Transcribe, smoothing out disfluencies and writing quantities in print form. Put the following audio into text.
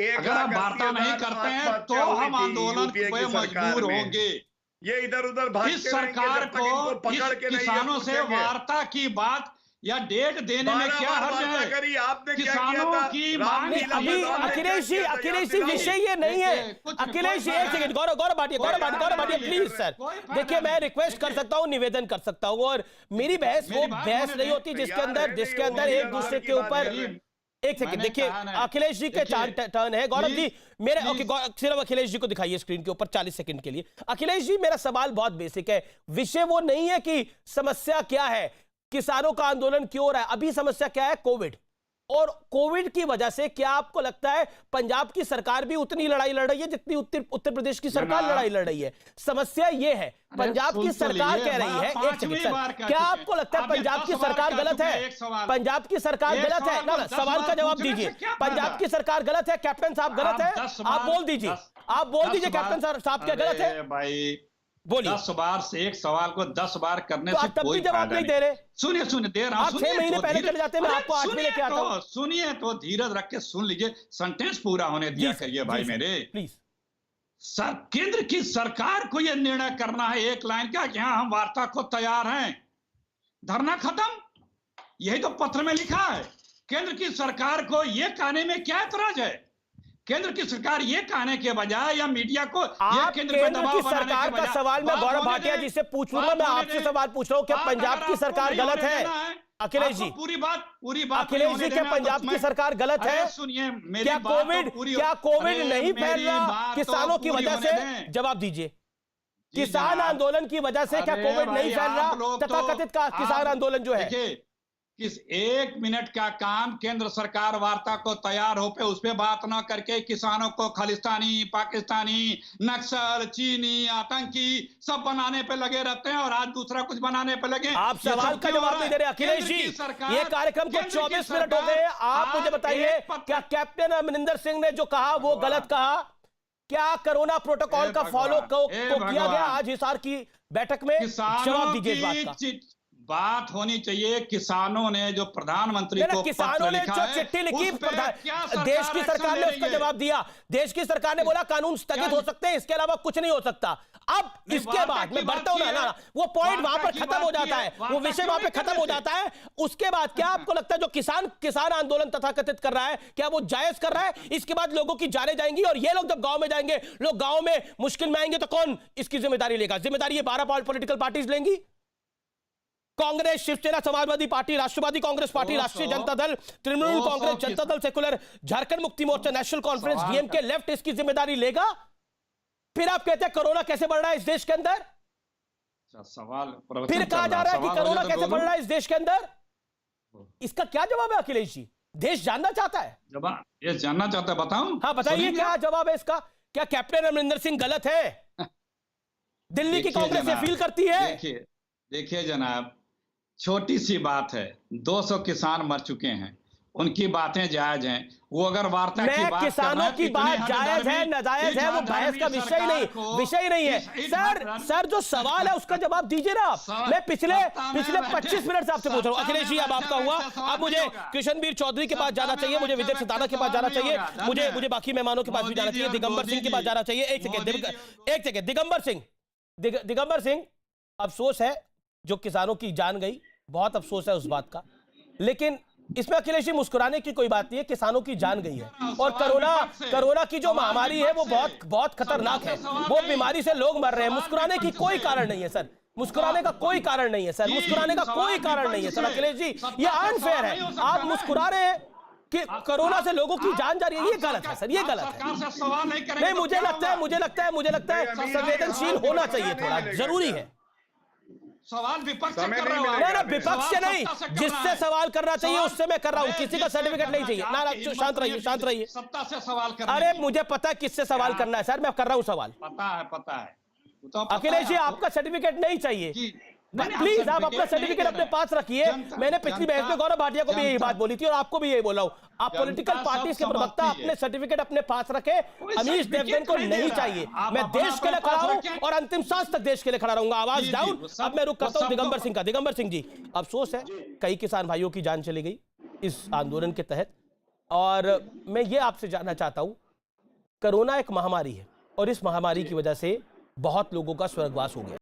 अगर आप वार्ता नहीं करते हैं तो हम आंदोलन पे मजबूर होंगे। ये इधर उधर इस सरकार को पकड़ के किसानों से वार्ता की बात या डेट देने में क्या हर्ज है? आपने किसानों की मांग अभी अखिलेश जी विषय ये नहीं है। अखिलेश जी एक second, Gaurav Bhatia please sir. देखिए मैं रिक्वेस्ट कर सकता हूँ, निवेदन कर सकता हूँ, और मेरी बहस वो बहस नहीं होती जिसके अंदर एक दूसरे के ऊपर। एक सेकंड देखिए, अखिलेश जी के टर्न है। गौरव जी मेरे सिर्फ अखिलेश जी को दिखाइए स्क्रीन के ऊपर 40 सेकंड के लिए। अखिलेश जी मेरा सवाल बहुत बेसिक है, विषय वो नहीं है कि समस्या क्या है, किसानों का आंदोलन क्यों हो रहा है। अभी समस्या क्या है? कोविड। और कोविड की वजह से क्या आपको लगता है पंजाब की सरकार भी उतनी लड़ाई लड़ रही है जितनी उत्तर प्रदेश की सरकार लड़ाई लड़ रही है? समस्या यह है, पंजाब की सरकार कह रही है, एक सेकंड सर, क्या आपको लगता है पंजाब की सरकार गलत है? पंजाब की सरकार गलत है ना? सवाल का जवाब दीजिए। पंजाब की सरकार गलत है? कैप्टन साहब गलत है? आप बोल दीजिए, कैप्टन साहब क्या गलत है भाई? बोलिए। 10 बार से एक सवाल को 10 बार करने तो से तब भी जवाब नहीं दे रहे। सुनिए दे रहा हूं। 6 महीने पहले चले जाते, मैं आपको 8 महीने क्या आता हूं। सुनिए तो धीरज रख के सुन लीजिए, सेंटेंस पूरा होने दिया करिए भाई मेरे प्लीज। सर केंद्र की सरकार को यह निर्णय करना है एक लाइन का कि हाँ हम वार्ता को तैयार हैं, धरना खत्म, यही तो पत्र में लिखा है। केंद्र की सरकार को यह कहने में क्या एतराज है? केंद्र की सरकार ये कहने के बजाय या मीडिया को आप केंद्र की सरकार का सवाल मैं गौरव भाटिया जी से पूछूंगा, मैं आपसे सवाल पूछ रहा हूं, क्या पंजाब की सरकार गलत है? अखिलेश जी पूरी बात अखिलेश जी क्या पंजाब की सरकार गलत है? सुनिए क्या कोविड नहीं फैल रहा किसानों की वजह से? जवाब दीजिए। किसान आंदोलन की वजह से क्या कोविड नहीं फैल रहा? तथाकथित किसान आंदोलन जो है, किस 1 मिनट का काम केंद्र सरकार वार्ता को तैयार हो पे उस पे बात ना करके किसानों को खालिस्तानी, पाकिस्तानी, नक्सल, चीनी, आतंकी सब बनाने पे लगे रहते हैं और आज दूसरा कुछ बनाने पे लगे। आप सवाल का जवाब नहीं दे रहे अखिलेश जी। ये कार्यक्रम को 24 मिनट हो गए, आप मुझे बताइए क्या कैप्टन अमरिंदर सिंह ने जो कहा वो गलत कहा? क्या कोरोना प्रोटोकॉल का फॉलो किया गया आज हिसार की बैठक में? जवाब दीजिए इस बात का। बात होनी चाहिए किसानों ने जो प्रधानमंत्री को किसानों ने जो चिट्ठी लिखी देश की सरकार ने उसका जवाब दिया। देश की सरकार ने बोला कानून स्थगित हो सकते हैं, इसके अलावा कुछ नहीं हो सकता। अब इसके बाद मैं बढ़ता हूं ना, वो पॉइंट वहां पर खत्म हो जाता है, वो विषय वहां पे खत्म हो जाता है। उसके बाद क्या आपको लगता है जो किसान आंदोलन तथाकथित कर रहा है, क्या वो जायज कर रहा है? इसके बाद लोगों की जाने जाएंगी और ये लोग जब गांव में जाएंगे, लोग गांव में मुश्किल में आएंगे तो कौन इसकी जिम्मेदारी लेगा? जिम्मेदारी ये 12 पॉलिटिकल पार्टीज लेंगी, कांग्रेस, शिवसेना, समाजवादी पार्टी, राष्ट्रवादी कांग्रेस पार्टी, राष्ट्रीय Janata Dal, Trinamool Congress, Janata Dal secular, Jharkhand Mukti Morcha, national conference, DMK, left इसकी जिम्मेदारी लेगा? फिर आप कहते हैं कोरोना कैसे बढ़ रहा है इस देश के अंदर? सवाल फिर कहा जा रहा है कि कोरोना कैसे बढ़ रहा है इस देश के अंदर? इसका क्या जवाब है अखिलेश जी? देश जानना चाहता है, ये जानना चाहता है, बताऊं? हाँ बताइए क्या जवाब है इसका? क्या कैप्टन अमरिंदर सिंह गलत है? दिल्ली की कांग्रेस ये फील करती है? देखिए जनाब, छोटी सी बात है, 200 किसान मर चुके हैं, उनकी बातें जायज हैं। वो अगर वार्ता की बात किसानों की बात जायज है नाजायज है वो बहस का विषय नहीं है। सर जो सवाल है उसका जवाब दीजिए ना आप। मैं पिछले 25 मिनट से आपसे पूछ रहा हूं। अखिलेश जी अब आपका हुआ, अब मुझे कृष्णवीर चौधरी के पास जाना चाहिए, मुझे विजय सिताना के पास जाना चाहिए, मुझे बाकी मेहमानों के पास भी जाना चाहिए, दिगंबर सिंह के पास जाना चाहिए। एक सेकेंड दिगंबर सिंह, अफसोस है जो किसानों की जान गई, बहुत अफसोस है उस बात का, लेकिन इसमें अखिलेश जी मुस्कुराने की कोई बात नहीं है, किसानों की जान गई है। और कोरोना की जो महामारी है वो बहुत खतरनाक है, वो बीमारी से लोग मर रहे हैं। मुस्कुराने की कोई कारण नहीं है सर, मुस्कुराने का कोई कारण नहीं है सर, मुस्कुराने का कोई कारण नहीं है सर। अखिलेश जी ये अनफेयर है, आप मुस्कुरा रहे हैं कि कोरोना से लोगों की जान जा रही है, ये गलत है सर, ये गलत है। नहीं, मुझे लगता है संवेदनशील होना चाहिए, थोड़ा जरूरी है। सवाल विपक्ष से कर रहा हूं। ना विपक्ष से नहीं, जिससे सवाल करना चाहिए उससे मैं कर रहा हूं, किसी का सर्टिफिकेट नहीं चाहिए। ना शांत रहिए। सत्ता से सवाल करना। अरे मुझे पता है किससे सवाल करना है सर, मैं कर रहा हूं सवाल। पता है। अखिलेश जी आपका सर्टिफिकेट नहीं चाहिए, प्लीज आप अपना सर्टिफिकेट अपने पास रखिए। मैंने पिछली बहस में गौरव भाटिया को भी यही बात बोली थी और आपको भी यही बोला हूं, आप पॉलिटिकल पार्टीज के प्रवक्ता अपने सर्टिफिकेट अपने पास रखे। अमीश देवगन को नहीं चाहिए। मैं देश के लिए खड़ा हूं और अंतिम सांस तक देश के लिए खड़ा रहूंगा। आवाज डाउन। अब मैं रुक करता हूं दिगंबर सिंह का। दिगंबर सिंह जी, अफसोस है कई किसान भाइयों की जान चली गई इस आंदोलन के तहत, और मैं ये आपसे जानना चाहता हूं कोरोना एक महामारी है और इस महामारी की वजह से बहुत लोगों का स्वर्गवास हो गया।